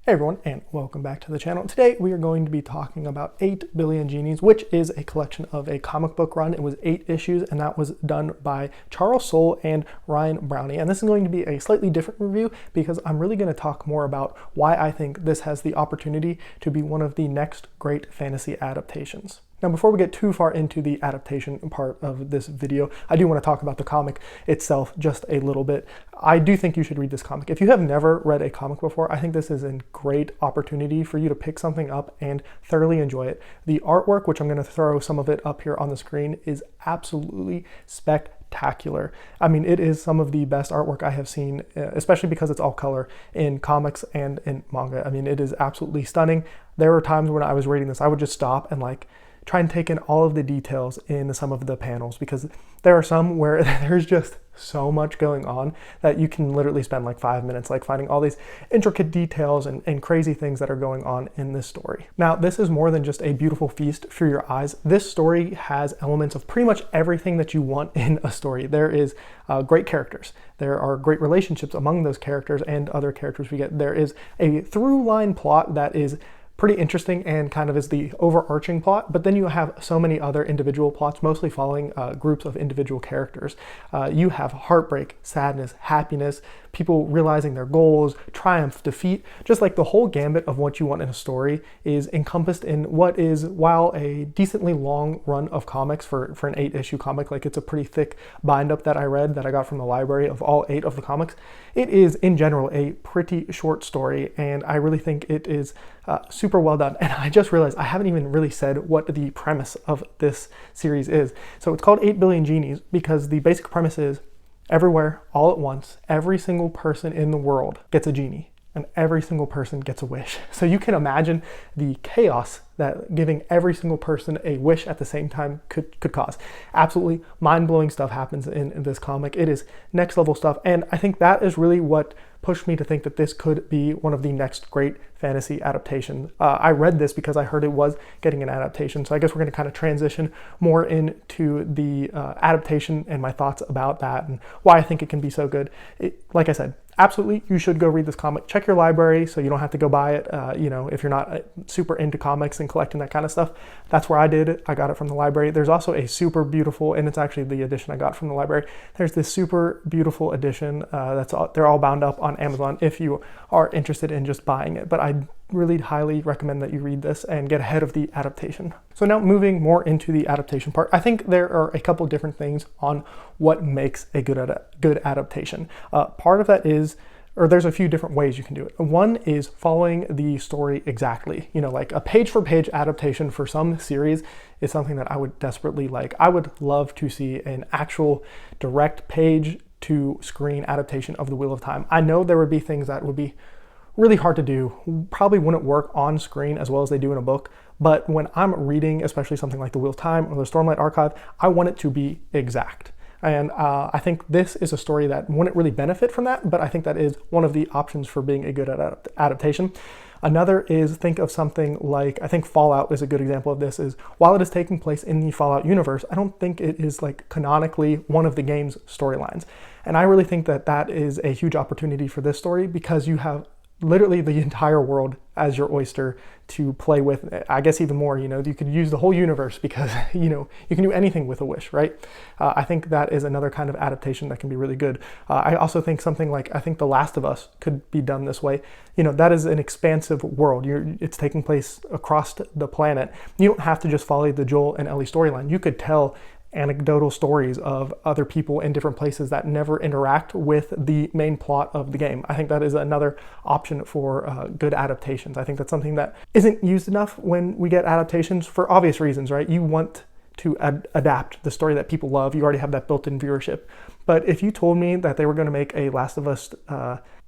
Hey everyone, and welcome back to the channel. Today we are going to be talking about 8 Billion Genies, which is a collection of a comic book run. It was 8 issues, and that was done by Charles Soule and Ryan Browne. And this is going to be a slightly different review because I'm really going to talk more about why I think this has the opportunity to be one of the next great fantasy adaptations. Now, before we get too far into the adaptation part of this video, I do want to talk about the comic itself just a little bit. I do think you should read this comic. If you have never read a comic before, I think this is a great opportunity for you to pick something up and thoroughly enjoy it. The artwork, which I'm going to throw some of it up here on the screen, is absolutely spectacular. I mean, it is some of the best artwork I have seen, especially because it's all color in comics and in manga. I mean, it is absolutely stunning. There were times when I was reading this, I would just stop and try and take in all of the details in some of the panels, because there are some where there's just so much going on that you can literally spend like 5 minutes finding all these intricate details and crazy things that are going on in this story. Now, this is more than just a beautiful feast for your eyes. This story has elements of pretty much everything that you want in a story. There is great characters. There are great relationships among those characters and other characters we get. There is a through line plot that is pretty interesting and kind of is the overarching plot, but then you have so many other individual plots, mostly following groups of individual characters. You have heartbreak, sadness, happiness, people realizing their goals, triumph, defeat. Just like the whole gambit of what you want in a story is encompassed in what is, while a decently long run of comics for an 8-issue comic, like it's a pretty thick bind up that I read that I got from the library of all 8 of the comics, it is in general a pretty short story, and I really think it is super well done. And I just realized I haven't even really said what the premise of this series is. So it's called 8 Billion Genies because the basic premise is everywhere, all at once, every single person in the world gets a genie, and every single person gets a wish. So you can imagine the chaos that giving every single person a wish at the same time could cause. Absolutely mind-blowing stuff happens in this comic. It is next level stuff, and I think that is really what pushed me to think that this could be one of the next great fantasy adaptations. I read this because I heard it was getting an adaptation, so I guess we're going to kind of transition more into the adaptation and my thoughts about that and why I think it can be so good. Like I said, absolutely, you should go read this comic. Check your library so you don't have to go buy it. If you're not super into comics and collecting that kind of stuff, that's where I did it. I got it from the library. There's also a super beautiful, and it's actually the edition I got from the library. There's this super beautiful edition they're all bound up on Amazon if you are interested in just buying it. But I really highly recommend that you read this and get ahead of the adaptation. So now moving more into the adaptation part, I think there are a couple different things on what makes a good adaptation. Part of that is, or there's a few different ways you can do it. One is following the story exactly. Like a page-for-page adaptation for some series is something that I would desperately like. I would love to see an actual direct page-to-screen adaptation of The Wheel of Time. I know there would be things that would be really hard to do, probably wouldn't work on screen as well as they do in a book, but when I'm reading, especially something like The Wheel of Time or the Stormlight Archive, I want it to be exact. And I think this is a story that wouldn't really benefit from that, but I think that is one of the options for being a good adaptation. Another is think of something like, I think Fallout is a good example of this, is while it is taking place in the Fallout universe, I don't think it is canonically one of the game's storylines. And I really think that that is a huge opportunity for this story because you have literally the entire world as your oyster to play with. I guess even more, you could use the whole universe because, you can do anything with a wish, right? I think that is another kind of adaptation that can be really good. I also think something like, I think The Last of Us could be done this way. That is an expansive world. It's taking place across the planet. You don't have to just follow the Joel and Ellie storyline. You could tell anecdotal stories of other people in different places that never interact with the main plot of the game. I think that is another option for good adaptations. I think that's something that isn't used enough when we get adaptations for obvious reasons, right? You want to adapt the story that people love. You already have that built-in viewership. But if you told me that they were going to make a Last of Us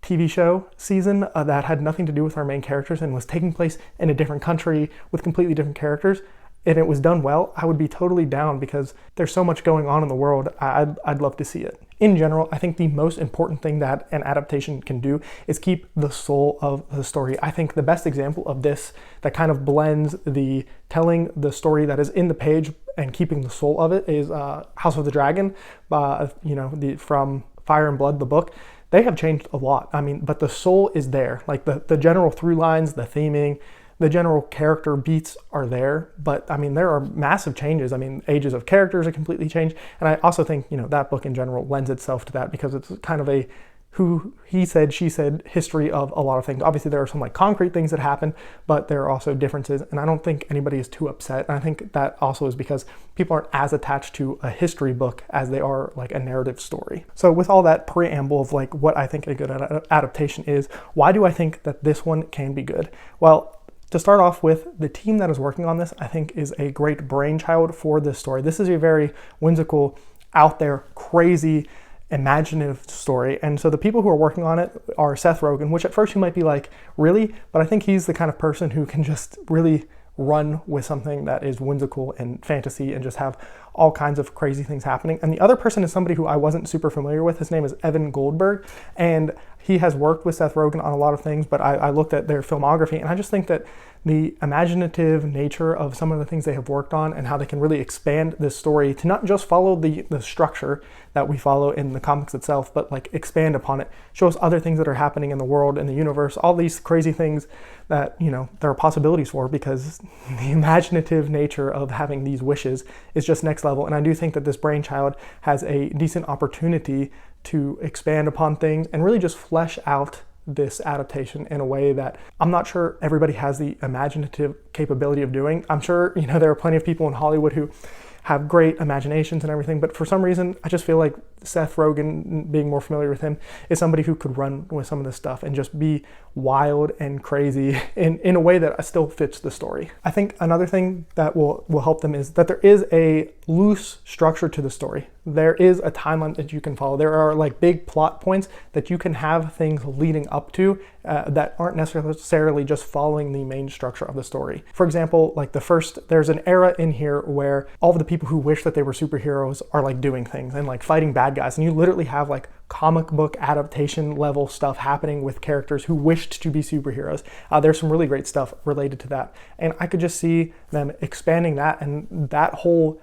TV show season that had nothing to do with our main characters and was taking place in a different country with completely different characters, and it was done well, I would be totally down because there's so much going on in the world. I'd love to see it. In general, I think the most important thing that an adaptation can do is keep the soul of the story. I think the best example of this that kind of blends the telling the story that is in the page and keeping the soul of it is House of the Dragon, from Fire and Blood, the book. they have changed a lot. I mean, but the soul is there. Like the general through lines, the theming, the general character beats are there, but I mean, there are massive changes. I mean, ages of characters are completely changed. And I also think, that book in general lends itself to that because it's kind of a who he said, she said history of a lot of things. Obviously, there are some like concrete things that happen, but there are also differences. And I don't think anybody is too upset. And I think that also is because people aren't as attached to a history book as they are like a narrative story. So with all that preamble of like what I think a good adaptation is, why do I think that this one can be good? Well, to start off with, the team that is working on this, I think, is a great brainchild for this story. This is a very whimsical, out there, crazy, imaginative story. And so the people who are working on it are Seth Rogen, which at first you might be like, really? But I think he's the kind of person who can just really run with something that is whimsical and fantasy and just have all kinds of crazy things happening. And the other person is somebody who I wasn't super familiar with. His name is Evan Goldberg, and he has worked with Seth Rogen on a lot of things, but I looked at their filmography and I just think that the imaginative nature of some of the things they have worked on and how they can really expand this story to not just follow the structure that we follow in the comics itself, but like expand upon it, show us other things that are happening in the world, in the universe, all these crazy things that, there are possibilities for, because the imaginative nature of having these wishes is just next level. And I do think that this brainchild has a decent opportunity to expand upon things and really just flesh out this adaptation in a way that I'm not sure everybody has the imaginative capability of doing. I'm sure, there are plenty of people in Hollywood who have great imaginations and everything, but for some reason, I just feel like Seth Rogen, being more familiar with him, is somebody who could run with some of this stuff and just be wild and crazy in a way that still fits the story. I think another thing that will help them is that there is a loose structure to the story. There is a timeline that you can follow. There are like big plot points that you can have things leading up to that aren't necessarily just following the main structure of the story. For example, like there's an era in here where all of the people who wish that they were superheroes are like doing things and like fighting bad guys. And you literally have like comic book adaptation level stuff happening with characters who wished to be superheroes. There's some really great stuff related to that. And I could just see them expanding that, and that whole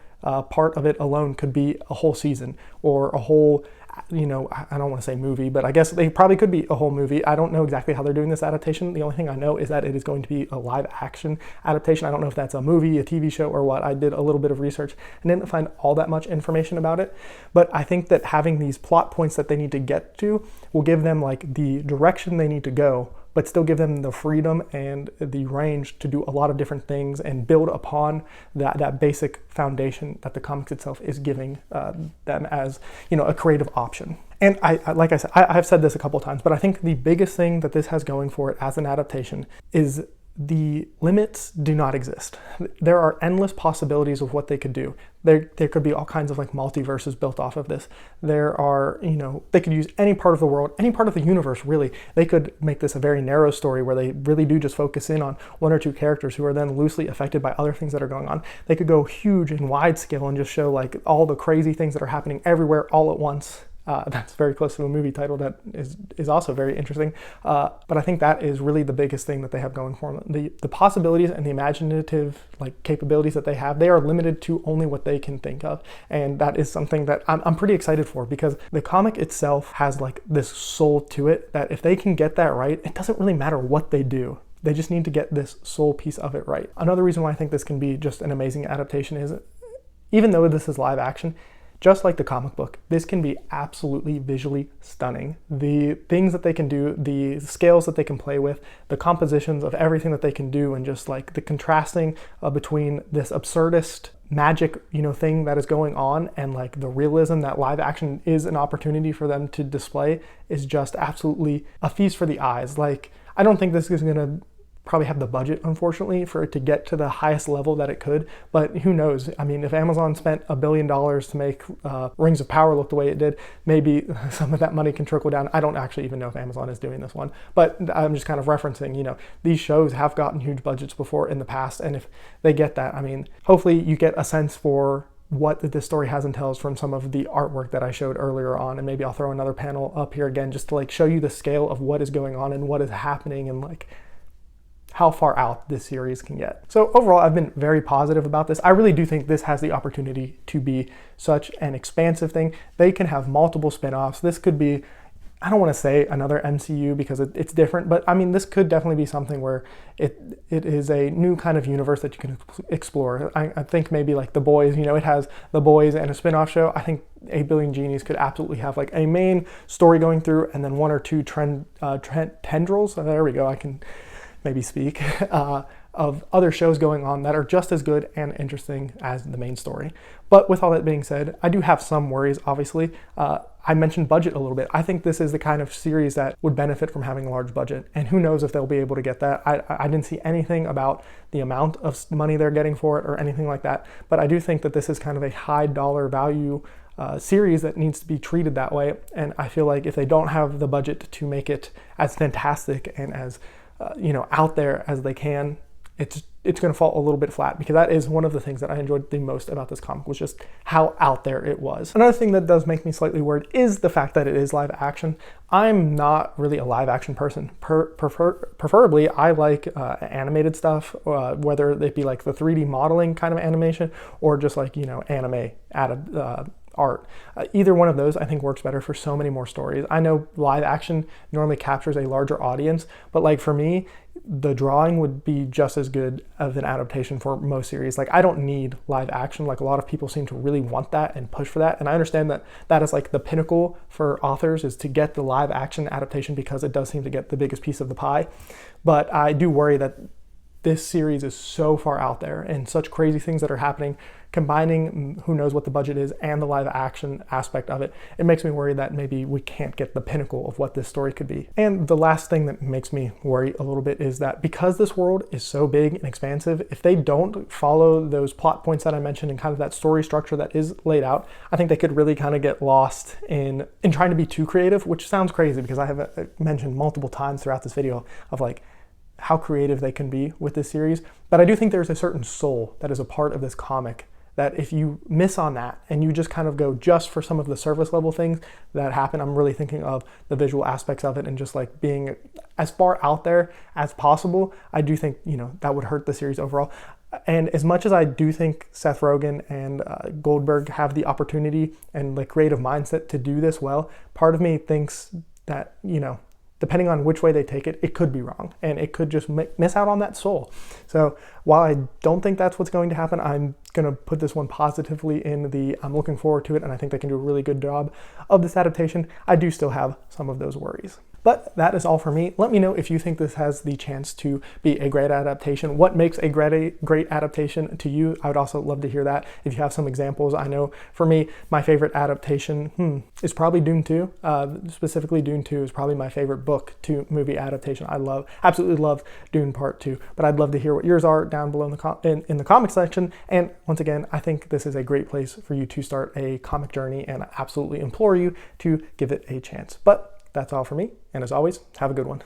part of it alone could be a whole season or a whole, I don't want to say movie, but I guess they probably could be a whole movie. I don't know exactly how they're doing this adaptation. The only thing I know is that it is going to be a live action adaptation. I don't know if that's a movie, a TV show, or what. I did a little bit of research and didn't find all that much information about it. But I think that having these plot points that they need to get to will give them like the direction they need to go, but still give them the freedom and the range to do a lot of different things and build upon that basic foundation that the comics itself is giving them as, a creative option. And I like I said, I've said this a couple of times, but I think the biggest thing that this has going for it as an adaptation is the limits do not exist. There are endless possibilities of what they could do. There could be all kinds of like multiverses built off of this. There are, they could use any part of the world, any part of the universe, really. They could make this a very narrow story where they really do just focus in on one or two characters who are then loosely affected by other things that are going on. They could go huge and wide scale and just show like all the crazy things that are happening everywhere all at once. That's very close to a movie title that is also very interesting. But I think that is really the biggest thing that they have going for them. The possibilities and the imaginative like capabilities that they are limited to only what they can think of. And that is something that I'm pretty excited for, because the comic itself has like this soul to it that if they can get that right, it doesn't really matter what they do. They just need to get this soul piece of it right. Another reason why I think this can be just an amazing adaptation is, even though this is live action, just like the comic book, this can be absolutely visually stunning. The things that they can do, the scales that they can play with, the compositions of everything that they can do, and just like the contrasting between this absurdist magic, thing that is going on and like the realism that live action is an opportunity for them to display is just absolutely a feast for the eyes. Like, I don't think this is gonna probably have the budget, unfortunately, for it to get to the highest level that it could, but who knows? I mean, if Amazon spent $1 billion to make Rings of Power look the way it did, maybe some of that money can trickle down. I don't actually even know if Amazon is doing this one, but I'm just kind of referencing, these shows have gotten huge budgets before in the past, and if they get that, I mean, hopefully you get a sense for what this story has and tells from some of the artwork that I showed earlier on, and maybe I'll throw another panel up here again just to like show you the scale of what is going on and what is happening and like how far out this series can get. So overall, I've been very positive about this. I really do think this has the opportunity to be such an expansive thing. They can have multiple spin-offs. This could be I don't want to say another MCU because it's different, but I mean, this could definitely be something where it is a new kind of universe that you can explore. I think maybe like The Boys, you know, it has The Boys and a spin-off show. I think 8 Billion Genies could absolutely have like a main story going through and then one or two tendrils. There we go, I can maybe speak. Of other shows going on that are just as good and interesting as the main story. But with all that being said, I do have some worries, obviously. I mentioned budget a little bit. I think this is the kind of series that would benefit from having a large budget, and who knows if they'll be able to get that. I didn't see anything about the amount of money they're getting for it or anything like that, but I do think that this is kind of a high dollar value series that needs to be treated that way, and I feel like if they don't have the budget to make it as fantastic and as out there as they can, it's going to fall a little bit flat, because that is one of the things that I enjoyed the most about this comic, was just how out there it was. Another thing that does make me slightly worried is the fact that it is live action. I'm not really a live action person. Preferably, I like animated stuff, whether it be like the 3D modeling kind of animation or just like, anime art. Either one of those I think works better for so many more stories. I know live action normally captures a larger audience, but like for me, the drawing would be just as good of an adaptation for most series. Like, I don't need live action. Like, a lot of people seem to really want that and push for that, and I understand that that is like the pinnacle for authors, is to get the live action adaptation, because it does seem to get the biggest piece of the pie. But I do worry that this series is so far out there and such crazy things that are happening, combining who knows what the budget is and the live action aspect of it. It makes me worry that maybe we can't get the pinnacle of what this story could be. And the last thing that makes me worry a little bit is that because this world is so big and expansive, if they don't follow those plot points that I mentioned and kind of that story structure that is laid out, I think they could really kind of get lost in trying to be too creative, which sounds crazy because I have mentioned multiple times throughout this video of like how creative they can be with this series. But I do think there's a certain soul that is a part of this comic that if you miss on that and you just kind of go just for some of the surface level things that happen, I'm really thinking of the visual aspects of it and just like being as far out there as possible, I do think, that would hurt the series overall. And as much as I do think Seth Rogen and Goldberg have the opportunity and the creative mindset to do this well, part of me thinks that, depending on which way they take it, it could be wrong, and it could just miss out on that soul. So while I don't think that's what's going to happen, I'm going to put this one positively in the I'm looking forward to it, and I think they can do a really good job of this adaptation. I do still have some of those worries. But that is all for me. Let me know if you think this has the chance to be a great adaptation. What makes a great adaptation to you? I would also love to hear that. If you have some examples, I know for me, my favorite adaptation is probably Dune 2. Specifically, Dune 2 is probably my favorite book to movie adaptation. I absolutely love Dune Part 2. But I'd love to hear what yours are down below in the comment section. And once again, I think this is a great place for you to start a comic journey, and I absolutely implore you to give it a chance. But that's all for me, and as always, have a good one.